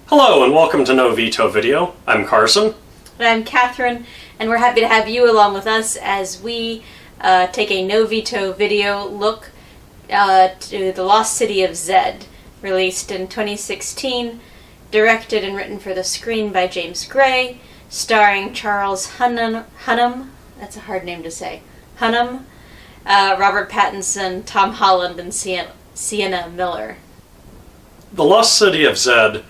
Hello and welcome to No Veto Video. I'm Carson. And I'm Catherine, and we're happy to have you along with us as we take a No Veto video look to The Lost City of Zed, released in 2016, directed and written for the screen by James Gray, starring Charles Hunnam, that's a hard name to say, Hunnam, Robert Pattinson, Tom Holland, and Sienna Miller. The Lost City of Zed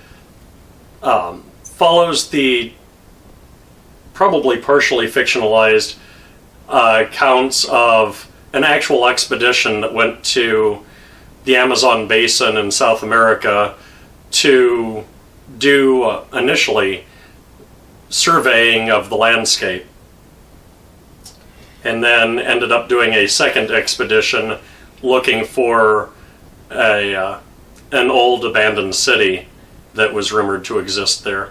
follows the probably partially fictionalized accounts of an actual expedition that went to the Amazon basin in South America to do initially surveying of the landscape, and then ended up doing a second expedition looking for an old abandoned city that was rumored to exist there.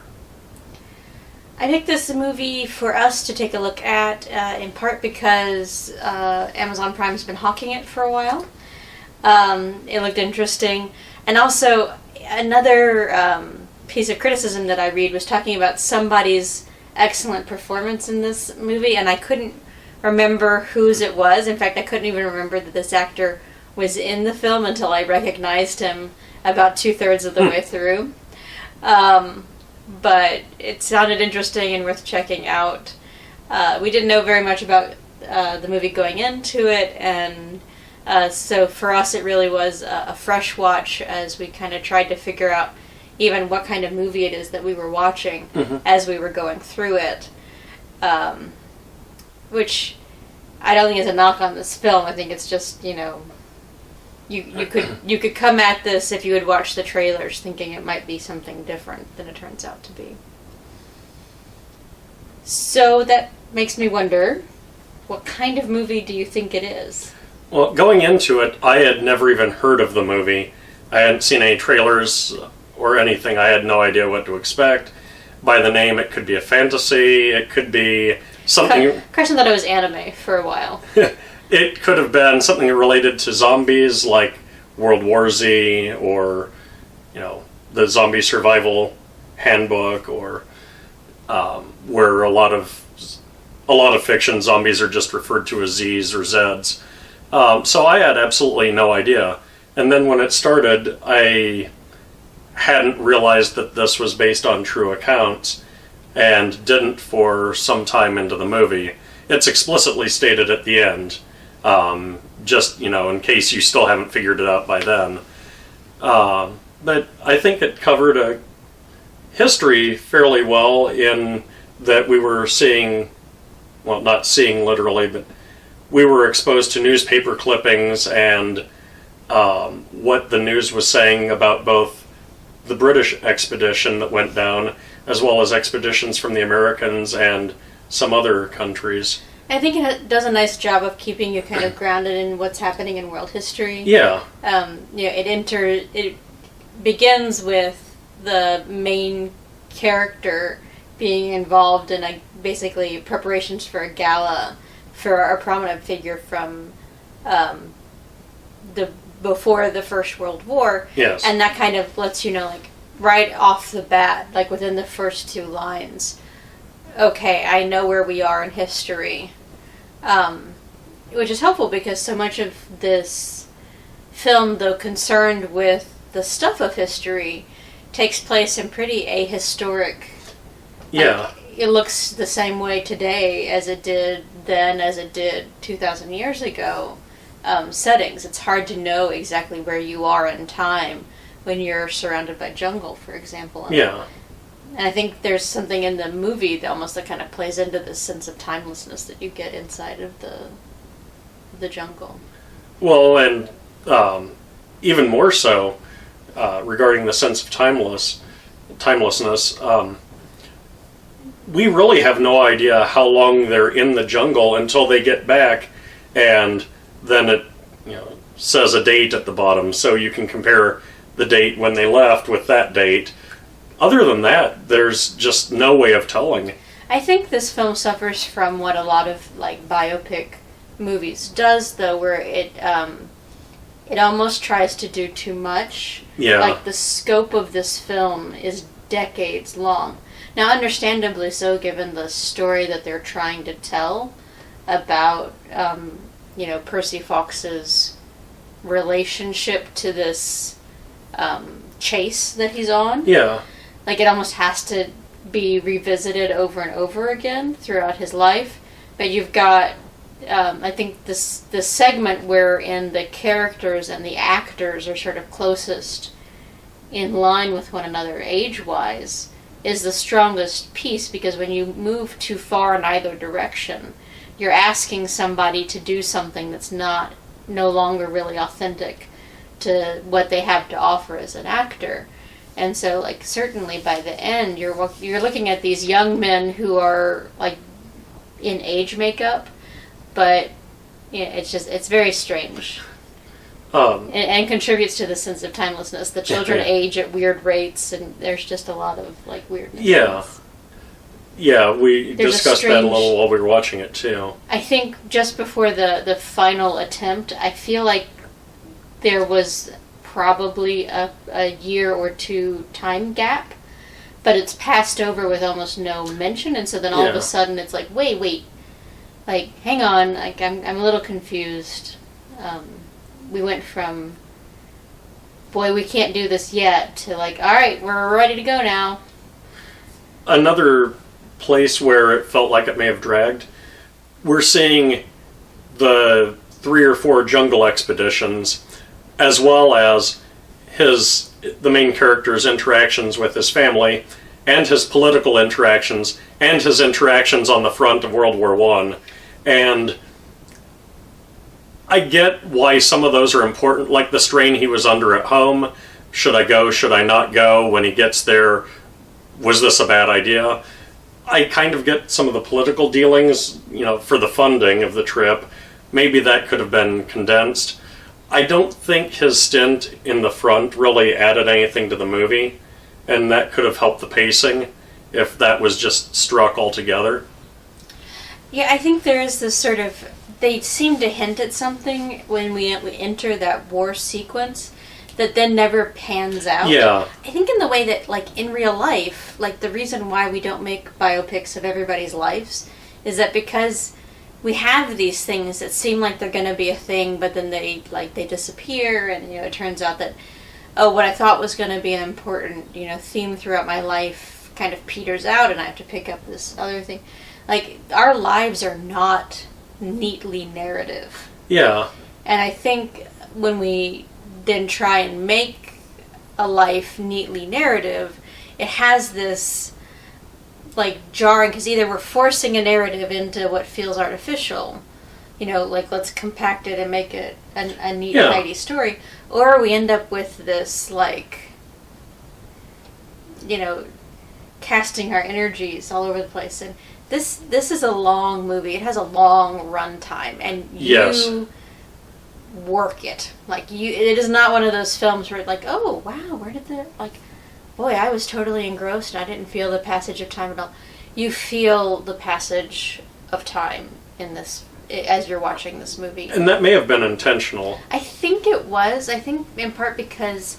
I picked this movie for us to take a look at, in part because Amazon Prime's been hawking it for a while. It looked interesting. And also, another piece of criticism that I read was talking about somebody's excellent performance in this movie, and I couldn't remember whose it was. In fact, I couldn't even remember that this actor was in the film until I recognized him about 2/3 of the way through. But it sounded interesting and worth checking out. We didn't know very much about the movie going into it, and so for us it really was a fresh watch as we kind of tried to figure out even what kind of movie it is that we were watching as we were going through it. Which I don't think is a knock on this film. I think it's just, you could come at this if you had watched the trailers thinking it might be something different than it turns out to be. So that makes me wonder, what kind of movie do you think it is? Well, going into it, I had never even heard of the movie. I hadn't seen any trailers or anything. I had no idea what to expect. By the name, it could be a fantasy, it could be something... Carson thought it was anime for a while. It could have been something related to zombies, like World War Z, or the Zombie Survival Handbook, or where a lot of fiction zombies are just referred to as Zs or Zs. So I had absolutely no idea. And then when it started, I hadn't realized that this was based on true accounts, and didn't for some time into the movie. It's explicitly stated at the end. Just, in case you still haven't figured it out by then. But I think it covered a history fairly well, in that we were seeing, well, not seeing literally, but we were exposed to newspaper clippings and what the news was saying about both the British expedition that went down, as well as expeditions from the Americans and some other countries. I think it does a nice job of keeping you kind of grounded in what's happening in world history. Yeah. It begins with the main character being involved in basically preparations for a gala for a prominent figure from before the First World War. Yes. And that kind of lets you know, right off the bat, within the first two lines, okay, I know where we are in history. Which is helpful because so much of this film, though concerned with the stuff of history, takes place in pretty ahistoric. Yeah. It looks the same way today as it did then, as it did 2,000 years ago. Settings. It's hard to know exactly where you are in time when you're surrounded by jungle, for example. Yeah. And I think there's something in the movie that kind of plays into this sense of timelessness that you get inside of the jungle. Well, and even more so, regarding the sense of timelessness, we really have no idea how long they're in the jungle until they get back, and then it says a date at the bottom, so you can compare the date when they left with that date. Other than that, there's just no way of telling. I think this film suffers from what a lot of biopic movies does, though, where it almost tries to do too much. Yeah. The scope of this film is decades long. Now, understandably so, given the story that they're trying to tell about, Percy Fox's relationship to this chase that he's on. Yeah. Like, it almost has to be revisited over and over again throughout his life. But you've got, I think, this segment wherein the characters and the actors are sort of closest in line with one another age-wise is the strongest piece, because when you move too far in either direction, you're asking somebody to do something that's no longer really authentic to what they have to offer as an actor. And so, like, certainly by the end, you're looking at these young men who are, like, in age makeup, but it's very strange. And contributes to the sense of timelessness. The children age at weird rates, and there's just a lot of, like, weirdness. Yeah. Yeah, we discussed that a little while we were watching it, too. I think just before the final attempt, I feel like there was probably a year or two time gap, but it's passed over with almost no mention, and so then all of a sudden it's like, wait, like, hang on, like, I'm a little confused. We went from, boy, we can't do this yet, to like, all right, we're ready to go now. Another place where it felt like it may have dragged, we're seeing the 3 or 4 jungle expeditions, as well as the main character's interactions with his family, and his political interactions, and his interactions on the front of World War I. And I get why some of those are important, like the strain he was under at home. Should I go? Should I not go? When he gets there, was this a bad idea? I kind of get some of the political dealings, for the funding of the trip. Maybe that could have been condensed. I don't think his stint in the front really added anything to the movie, and that could have helped the pacing if that was just struck altogether. Yeah, I think there is this sort of, they seem to hint at something when we enter that war sequence that then never pans out. Yeah. I think in the way that, like, in real life, like, the reason why we don't make biopics of everybody's lives is that because we have these things that seem like they're going to be a thing, but then they disappear, and, it turns out that, what I thought was going to be an important, theme throughout my life kind of peters out, and I have to pick up this other thing. Like, our lives are not neatly narrative. Yeah. And I think when we then try and make a life neatly narrative, it has this, like, jarring, because either we're forcing a narrative into what feels artificial, like, let's compact it and make it a neat, tidy story, or we end up with this, like, casting our energies all over the place. And this is a long movie. It has a long run time, and you work it. Like, it is not one of those films where it's like, oh, wow, where did boy, I was totally engrossed and I didn't feel the passage of time at all. You feel the passage of time in this as you're watching this movie. And that may have been intentional. I think it was. I think in part because,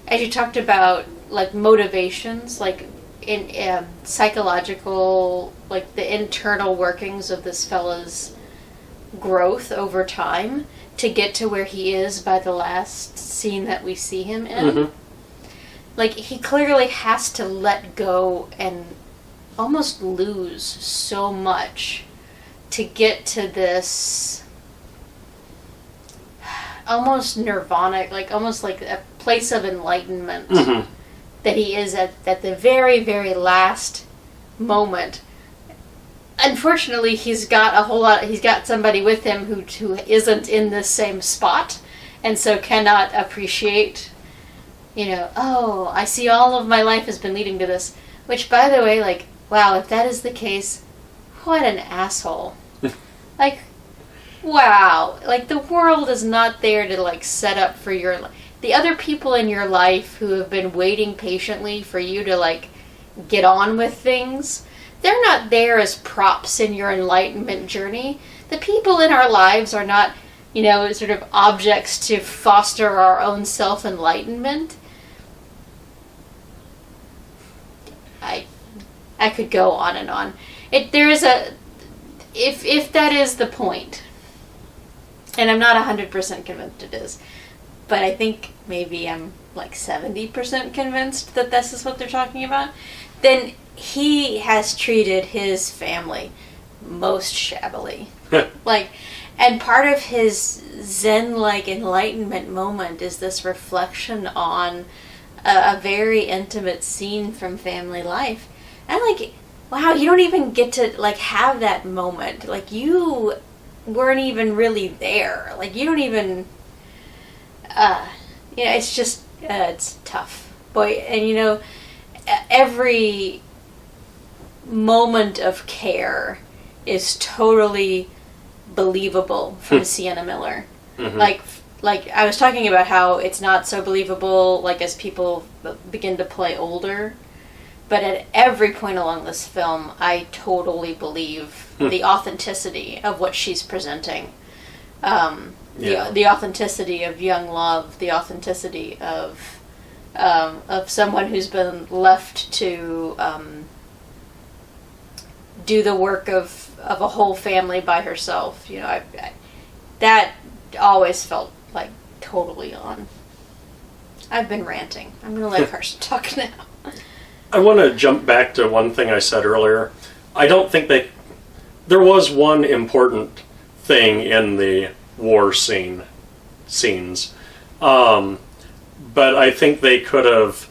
as you talked about, like, motivations, like, in psychological, like, the internal workings of this fella's growth over time to get to where he is by the last scene that we see him in. Mm-hmm. Like, he clearly has to let go and almost lose so much to get to this almost nirvana, like, almost like a place of enlightenment. Mm-hmm. That he is at the very, very last moment. Unfortunately, he's got somebody with him who isn't in the same spot, and so cannot appreciate, oh, I see all of my life has been leading to this. Which, by the way, like, wow, if that is the case, what an asshole. Like, wow. Like, the world is not there to, like, set up for your life. The other people in your life who have been waiting patiently for you to, like, get on with things, they're not there as props in your enlightenment journey. The people in our lives are not, sort of objects to foster our own self-enlightenment. I could go on and on. There is a, if that is the point, and I'm not 100% convinced it is, but I think maybe I'm like 70% convinced that this is what they're talking about, then he has treated his family most shabbily. Like, and part of his Zen-like enlightenment moment is this reflection on a very intimate scene from family life. And like, wow, you don't even get to like have that moment. Like, you weren't even really there. Like, you don't even, it's just, it's tough. Boy, and every moment of care is totally believable from Sienna Miller. Mm-hmm. Like I was talking about how it's not so believable like as people begin to play older, but at every point along this film I totally believe the authenticity of what she's presenting. The authenticity of young love, the authenticity of someone who's been left to do the work of a whole family by herself. That always felt like totally on. I've been ranting. I'm going to let Carson talk now. I want to jump back to one thing I said earlier. I don't think there was one important thing in the war scenes. But I think they could have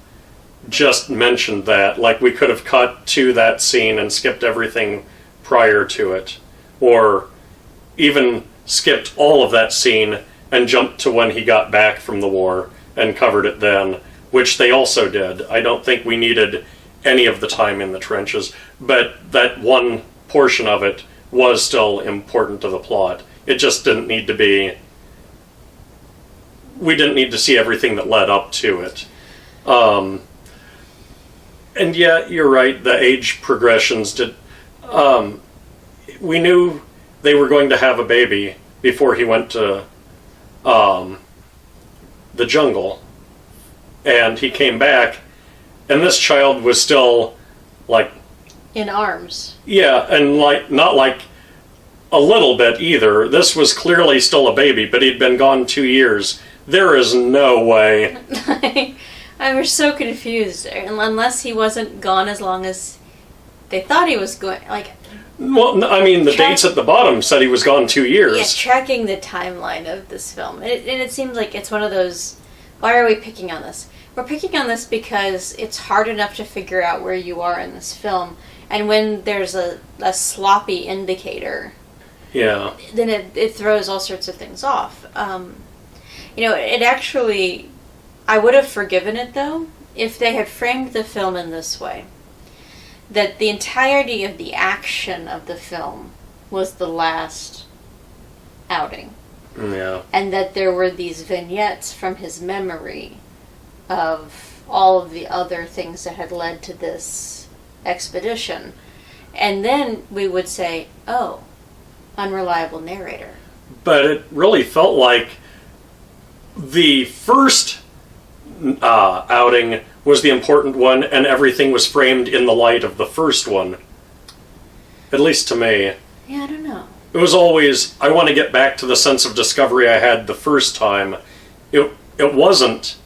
just mentioned that. Like, we could have cut to that scene and skipped everything prior to it. Or even skipped all of that scene and jumped to when he got back from the war and covered it then, which they also did. I don't think we needed any of the time in the trenches, but that one portion of it was still important to the plot. It just didn't need to be... We didn't need to see everything that led up to it. And yeah, you're right, the age progressions did... we knew they were going to have a baby before he went to the jungle, and he came back, and this child was still like in arms. Yeah, and like not like a little bit either. This was clearly still a baby, but he'd been gone 2 years. There is no way. I was so confused, unless he wasn't gone as long as they thought he was going. Like, well, I mean, the dates at the bottom said he was gone 2 years. Yeah, tracking the timeline of this film. And it seems like it's one of those, why are we picking on this? We're picking on this because it's hard enough to figure out where you are in this film. And when there's a sloppy indicator, yeah, then it throws all sorts of things off. It actually, I would have forgiven it, though, if they had framed the film in this way. That the entirety of the action of the film was the last outing. Yeah. And that there were these vignettes from his memory of all of the other things that had led to this expedition. And then we would say, oh, unreliable narrator. But it really felt like the first outing was the important one, and everything was framed in the light of the first one. At least to me. Yeah, I don't know. It was always, I want to get back to the sense of discovery I had the first time. It wasn't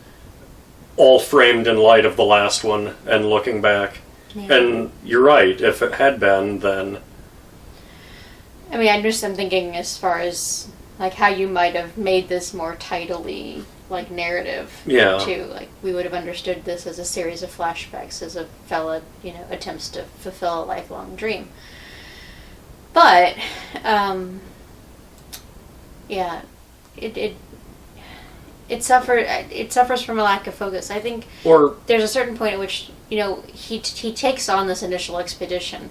all framed in light of the last one and looking back. Yeah. And you're right, if it had been, then... I mean, I'm thinking as far as like how you might have made this more tidily like narrative, yeah, too. Like, we would have understood this as a series of flashbacks as a fella, attempts to fulfill a lifelong dream. But, yeah, it suffers from a lack of focus. I think there's a certain point at which, he takes on this initial expedition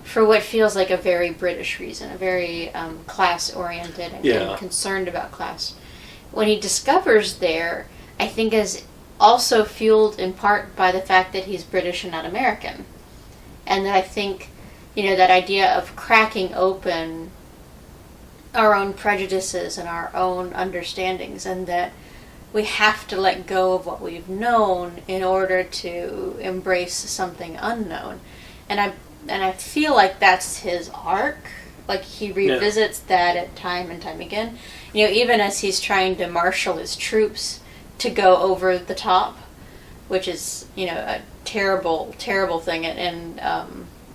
for what feels like a very British reason, a very class-oriented and concerned about class. When he discovers there, I think is also fueled in part by the fact that he's British and not American. And that I think, that idea of cracking open our own prejudices and our own understandings, and that we have to let go of what we've known in order to embrace something unknown. And I feel like that's his arc. Like, he revisits that at time and time again. Even as he's trying to marshal his troops to go over the top, which is, a terrible, terrible thing, and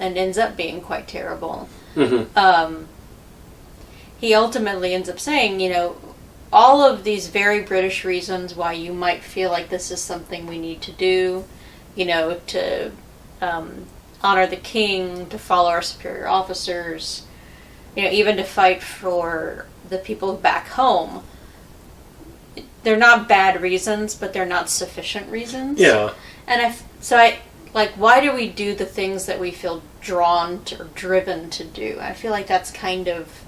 ends up being quite terrible. Mm-hmm. He ultimately ends up saying, all of these very British reasons why you might feel like this is something we need to do, to honor the king, to follow our superior officers, even to fight for the people back home. They're not bad reasons, but they're not sufficient reasons. Yeah. And why do we do the things that we feel drawn to or driven to do? I feel like that's kind of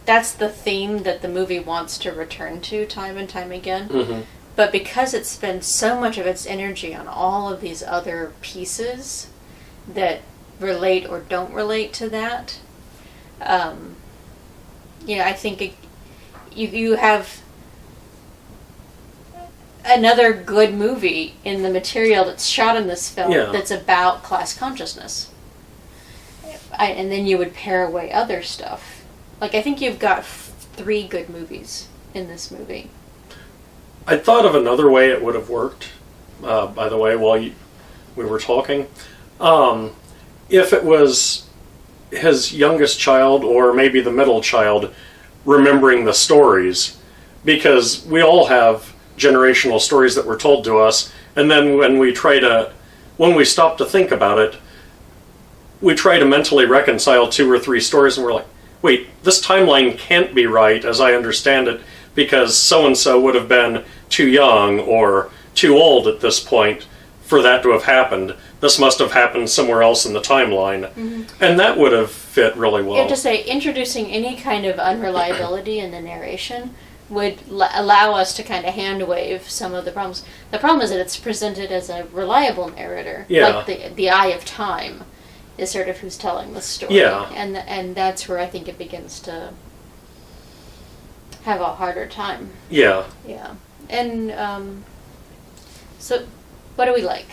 that's the theme that the movie wants to return to time and time again. Mm-hmm. But because it spends so much of its energy on all of these other pieces that relate or don't relate to that, I think you have another good movie in the material that's shot in this film that's about class consciousness. And then you would pare away other stuff. I think you've got 3 good movies in this movie. I thought of another way it would have worked, by the way, while we were talking. If it was his youngest child, or maybe the middle child, remembering the stories. Because we all have generational stories that were told to us, and then when we stop to think about it, we try to mentally reconcile 2 or 3 stories, and we're like, wait, this timeline can't be right as I understand it, because so-and-so would have been too young or too old at this point for that to have happened. This must have happened somewhere else in the timeline. Mm-hmm. And that would have fit really well. You have to say, introducing any kind of unreliability in the narration would allow us to kind of hand-wave some of the problems. The problem is that it's presented as a reliable narrator. Yeah. Like the eye of time is sort of who's telling the story. Yeah. And that's where I think it begins to have a harder time. Yeah. Yeah. And so what do we like?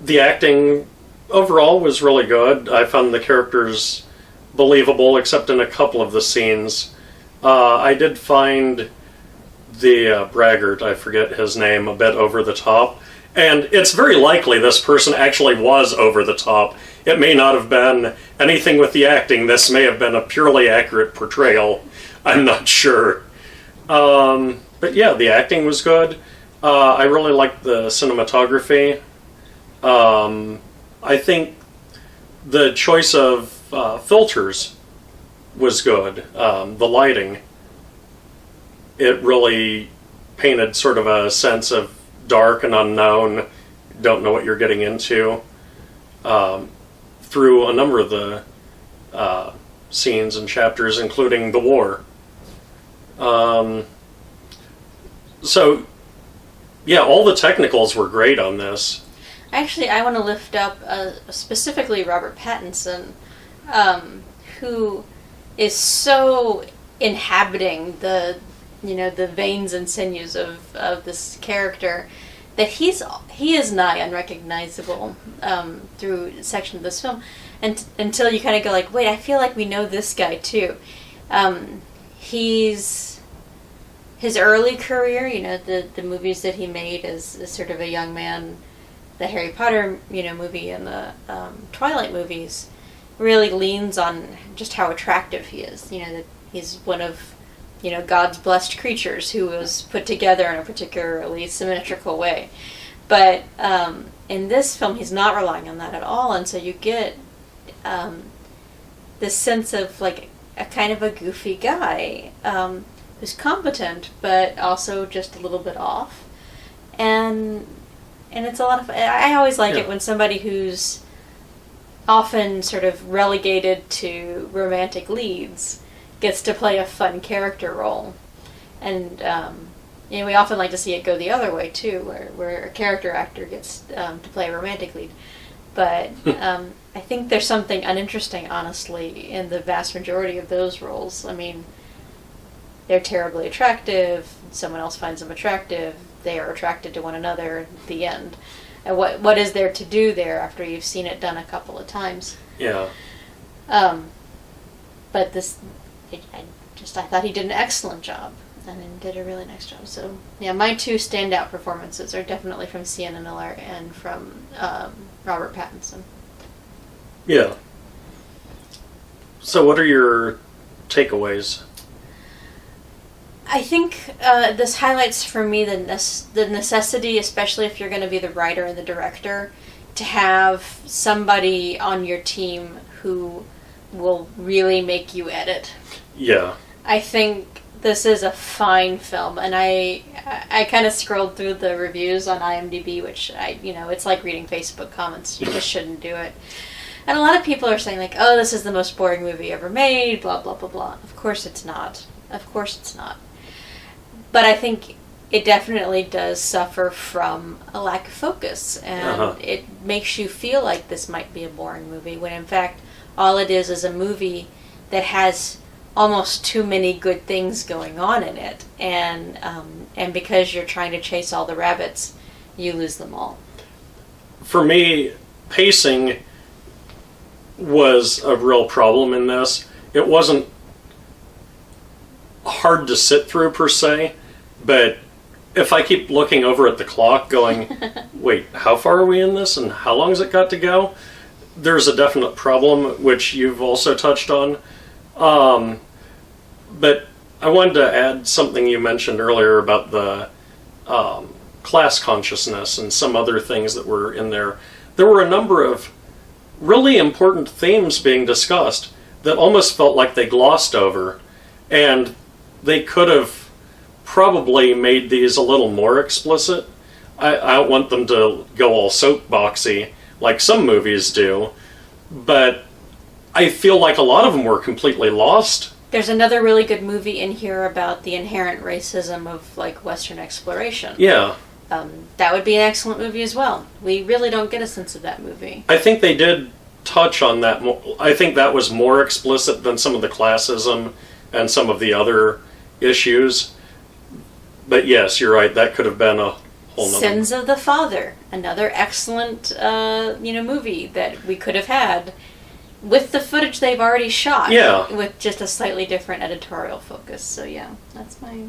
The acting overall was really good. I found the characters believable, except in a couple of the scenes. I did find the braggart, I forget his name, a bit over the top. And it's very likely this person actually was over the top. It may not have been anything with the acting. This may have been a purely accurate portrayal. I'm not sure. But yeah, the acting was good. I really liked the cinematography. I think the choice of filters was good. The lighting, it really painted sort of a sense of dark and unknown, don't know what you're getting into, through a number of the scenes and chapters, including the war. So, yeah, all the technicals were great on this. Actually, I want to lift up specifically Robert Pattinson, who is so inhabiting the veins and sinews of this character that he is nigh unrecognizable through section of this film, and until you kind of go like, wait, I feel like we know this guy too. His early career, the movies that he made as sort of a young man, the Harry Potter movie and the Twilight movies, really leans on just how attractive he is. That he's one of God's blessed creatures who was put together in a particularly symmetrical way. But in this film, he's not relying on that at all, and so you get this sense of like a kind of a goofy guy who's competent, but also just a little bit off. And it's a lot of... I always like it when somebody who's often sort of relegated to romantic leads gets to play a fun character role. And we often like to see it go the other way, too, where a character actor gets to play a romantic lead. But I think there's something uninteresting, honestly, in the vast majority of those roles. I mean, they're terribly attractive, someone else finds them attractive, they are attracted to one another at the end. what is there to do there after you've seen it done a couple of times. Yeah. But I thought he did an excellent job, and did a really nice job. So yeah, my two standout performances are definitely from Sienna Miller and from Robert Pattinson. Yeah. So what are your takeaways? I think this highlights for me the necessity, especially if you're going to be the writer and the director, to have somebody on your team who will really make you edit. Yeah. I think this is a fine film, and I kind of scrolled through the reviews on IMDb, which it's like reading Facebook comments. You just shouldn't do it. And a lot of people are saying, like, oh, this is the most boring movie ever made, blah, blah, blah, blah. Of course it's not. Of course it's not. But I think it definitely does suffer from a lack of focus, and it makes you feel like this might be a boring movie, when in fact all it is a movie that has almost too many good things going on in it, and because you're trying to chase all the rabbits, you lose them all. For me, pacing was a real problem in this. It wasn't hard to sit through per se, but if I keep looking over at the clock going, wait, how far are we in this and how long has it got to go? There's a definite problem, which you've also touched on. But I wanted to add something you mentioned earlier about the class consciousness and some other things that were in there. There were a number of really important themes being discussed that almost felt like they glossed over, and they could have probably made these a little more explicit. I don't want them to go all soapboxy like some movies do, but I feel like a lot of them were completely lost. There's another really good movie in here about the inherent racism of, like, Western exploration. Yeah. That would be an excellent movie as well. We really don't get a sense of that movie. I think they did touch on that more. I think that was more explicit than some of the classism and some of the other issues. But yes, you're right. That could have been a whole nother... Sins of the Father, another excellent movie that we could have had with the footage they've already shot. Yeah. With just a slightly different editorial focus. So yeah, that's my...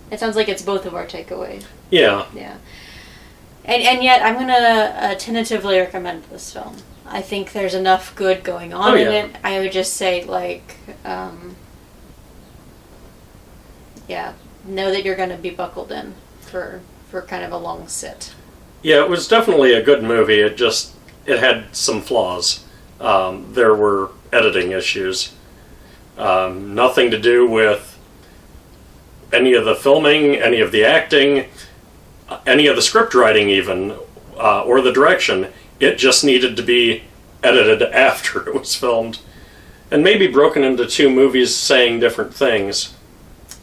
It sounds like it's both of our takeaways. Yeah. Yeah. And yet, I'm going to tentatively recommend this film. I think there's enough good going on in it. I would just say, like, know that you're going to be buckled in for kind of a long sit. Yeah, it was definitely a good movie. It had some flaws. There were editing issues. Nothing to do with any of the filming, any of the acting, any of the script writing even, or the direction. It just needed to be edited after it was filmed. And maybe broken into two movies saying different things.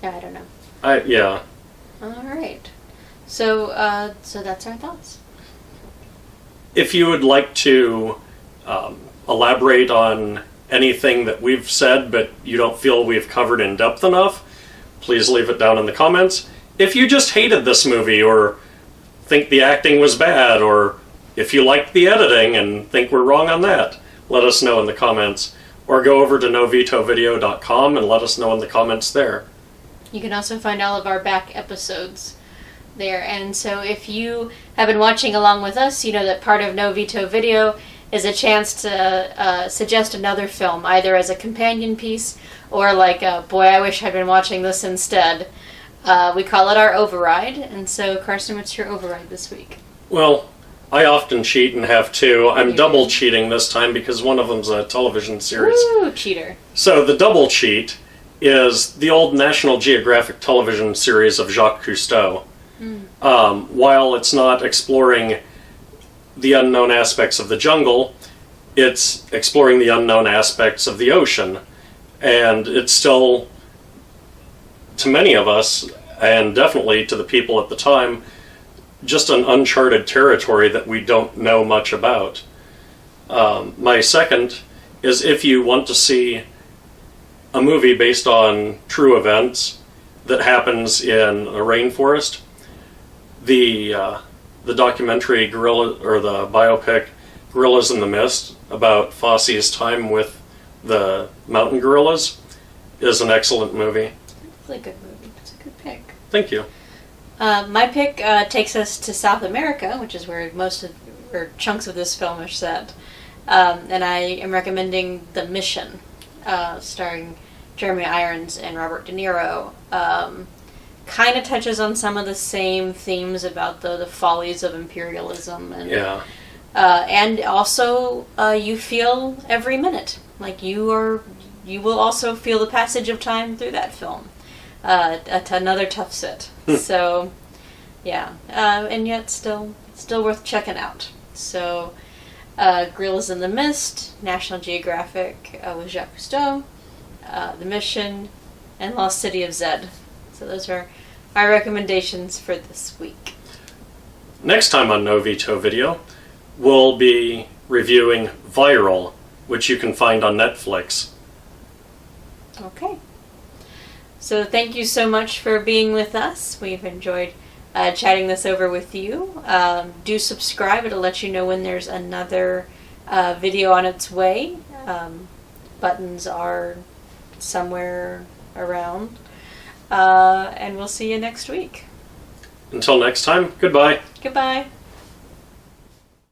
Yeah, I don't know. Yeah. All right. So that's our thoughts. If you would like to elaborate on anything that we've said but you don't feel we've covered in depth enough, please leave it down in the comments. If you just hated this movie or think the acting was bad, or if you liked the editing and think we're wrong on that, let us know in the comments. Or go over to novetovideo.com and let us know in the comments there. You can also find all of our back episodes there. And so if you have been watching along with us, you know that part of No Veto Video is a chance to suggest another film, either as a companion piece or like, boy, I wish I'd been watching this instead. We call it our override. And so, Carson, what's your override this week? Well, I often cheat and have two. I'm double cheating this time because one of them's a television series. Woo, cheater. So the double cheat is the old National Geographic television series of Jacques Cousteau. While it's not exploring the unknown aspects of the jungle, it's exploring the unknown aspects of the ocean. And it's still, to many of us, and definitely to the people at the time, just an uncharted territory that we don't know much about. My second is, if you want to see a movie based on true events that happens in a rainforest, the the documentary Gorilla, or the biopic Gorillas in the Mist, about Fosse's time with the mountain gorillas, is an excellent movie. It's a good movie. It's a good pick. Thank you. My pick takes us to South America, which is where chunks of this film are set. And I am recommending The Mission, starring Jeremy Irons and Robert De Niro. Kind of touches on some of the same themes about the follies of imperialism, and also you feel every minute like you will also feel the passage of time through that film. Another tough sit. So, yeah, and yet still worth checking out. So, Gorillas in the Mist, National Geographic with Jacques Cousteau, The Mission, and Lost City of Zed. So those are my recommendations for this week. Next time on No Veto Video, we'll be reviewing Viral, which you can find on Netflix. Okay. So thank you so much for being with us. We've enjoyed chatting this over with you. Do subscribe. It'll let you know when there's another video on its way. Buttons are somewhere around. And we'll see you next week. Until next time, goodbye. Goodbye.